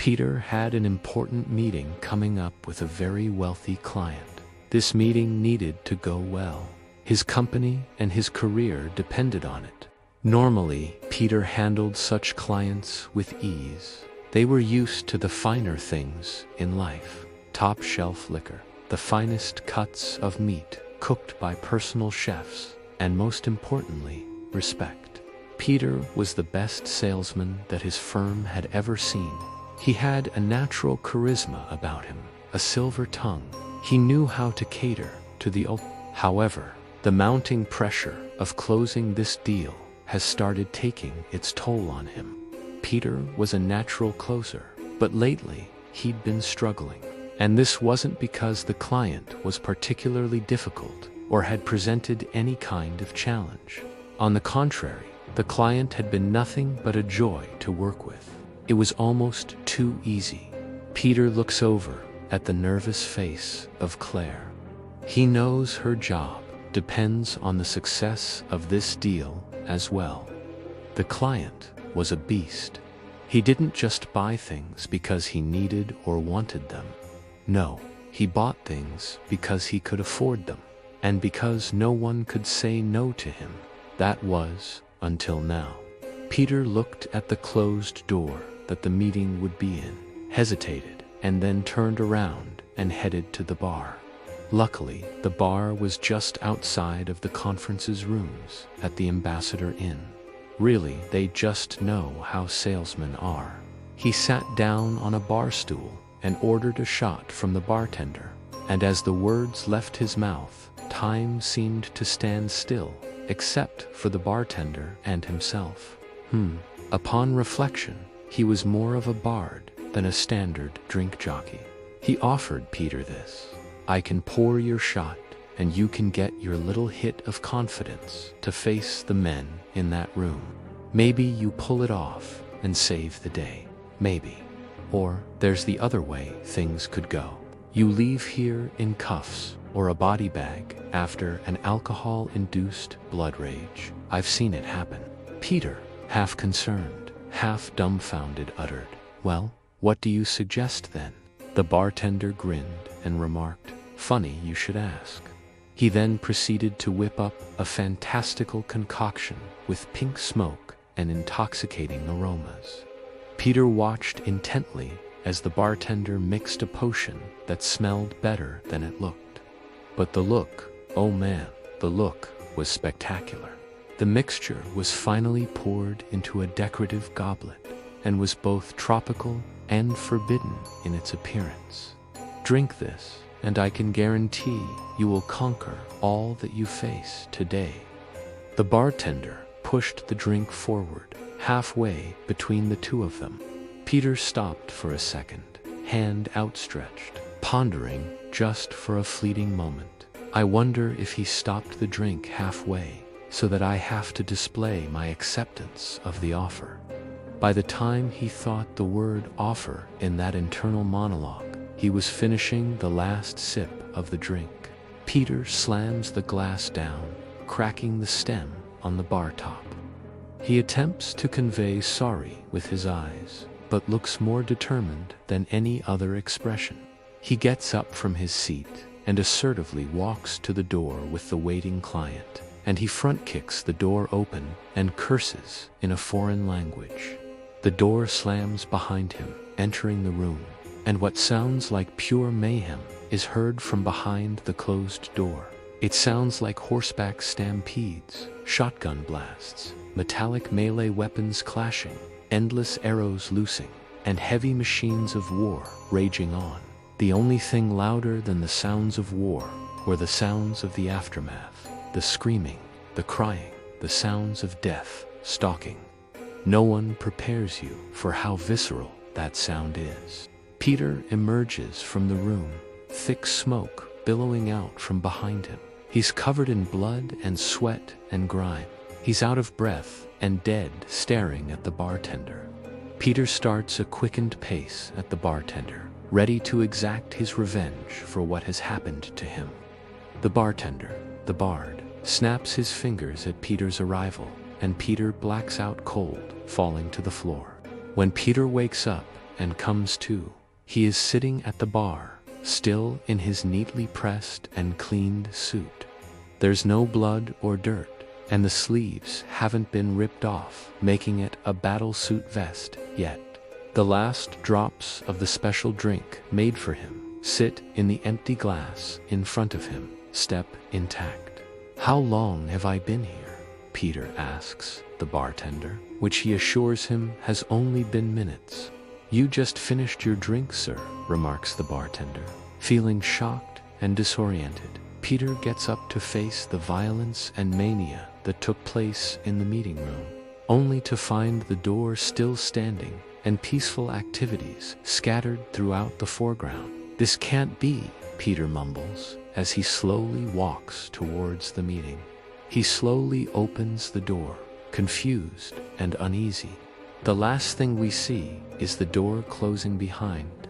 Peter had an important meeting coming up with a very wealthy client. This meeting needed to go well. His company and his career depended on it. Normally, Peter handled such clients with ease. They were used to the finer things in life: top-shelf liquor, the finest cuts of meat cooked by personal chefs, and most importantly, respect. Peter was the best salesman that his firm had ever seen. He had a natural charisma about him, a silver tongue. He knew how to cater to the However, the mounting pressure of closing this deal has started taking its toll on him. Peter was a natural closer, but lately he'd been struggling. And this wasn't because the client was particularly difficult or had presented any kind of challenge. On the contrary, the client had been nothing but a joy to work with. It was almost too easy. Peter looks over at the nervous face of Claire. He knows her job depends on the success of this deal as well. The client was a beast. He didn't just buy things because he needed or wanted them. No, he bought things because he could afford them, and because no one could say no to him. That was until now. Peter looked at the closed door that the meeting would be in, hesitated, and then turned around and headed to the bar. Luckily, the bar was just outside of the conference's rooms at the Ambassador Inn. Really, they just know how salesmen are. He sat down on a bar stool and ordered a shot from the bartender, and as the words left his mouth, time seemed to stand still, except for the bartender and himself. Upon reflection, he was more of a bard than a standard drink jockey. He offered Peter this. "I can pour your shot, and you can get your little hit of confidence to face the men in that room. Maybe you pull it off and save the day. Maybe. Or there's the other way things could go. You leave here in cuffs or a body bag after an alcohol-induced blood rage. I've seen it happen." Peter, half concerned, half dumbfounded, uttered, "Well, what do you suggest then?" The bartender grinned and remarked, "Funny you should ask." He then proceeded to whip up a fantastical concoction with pink smoke and intoxicating aromas. Peter watched intently as the bartender mixed a potion that smelled better than it looked. But the look, oh man, the look was spectacular. The mixture was finally poured into a decorative goblet and was both tropical and forbidden in its appearance. "Drink this, and I can guarantee you will conquer all that you face today." The bartender pushed the drink forward, halfway between the two of them. Peter stopped for a second, hand outstretched, pondering just for a fleeting moment. "I wonder if he stopped the drink halfway so that I have to display my acceptance of the offer." By the time he thought the word offer in that internal monologue, he was finishing the last sip of the drink. Peter slams the glass down, cracking the stem on the bar top. He attempts to convey sorry with his eyes, but looks more determined than any other expression. He gets up from his seat and assertively walks to the door with the waiting client, and he front kicks the door open and curses in a foreign language. The door slams behind him, entering the room, and what sounds like pure mayhem is heard from behind the closed door. It sounds like horseback stampedes, shotgun blasts, metallic melee weapons clashing, endless arrows loosing, and heavy machines of war raging on. The only thing louder than the sounds of war were the sounds of the aftermath, the screaming, the crying, the sounds of death stalking. No one prepares you for how visceral that sound is. Peter emerges from the room, thick smoke billowing out from behind him. He's covered in blood and sweat and grime. He's out of breath and dead, staring at the bartender. Peter starts a quickened pace at the bartender, ready to exact his revenge for what has happened to him. The bartender, the bard, snaps his fingers at Peter's arrival, and Peter blacks out cold, falling to the floor. When Peter wakes up, and comes to. He is sitting at the bar, still in his neatly pressed and cleaned suit. There's no blood or dirt, and the sleeves haven't been ripped off, making it a battlesuit vest yet. The last drops of the special drink made for him sit in the empty glass in front of him, step intact. "How long have I been here?" Peter asks the bartender, which he assures him has only been minutes. "You just finished your drink, sir," remarks the bartender. Feeling shocked and disoriented, Peter gets up to face the violence and mania that took place in the meeting room, only to find the door still standing and peaceful activities scattered throughout the foreground. "This can't be," Peter mumbles as he slowly walks towards the meeting. He slowly opens the door, confused and uneasy. The last thing we see is the door closing behind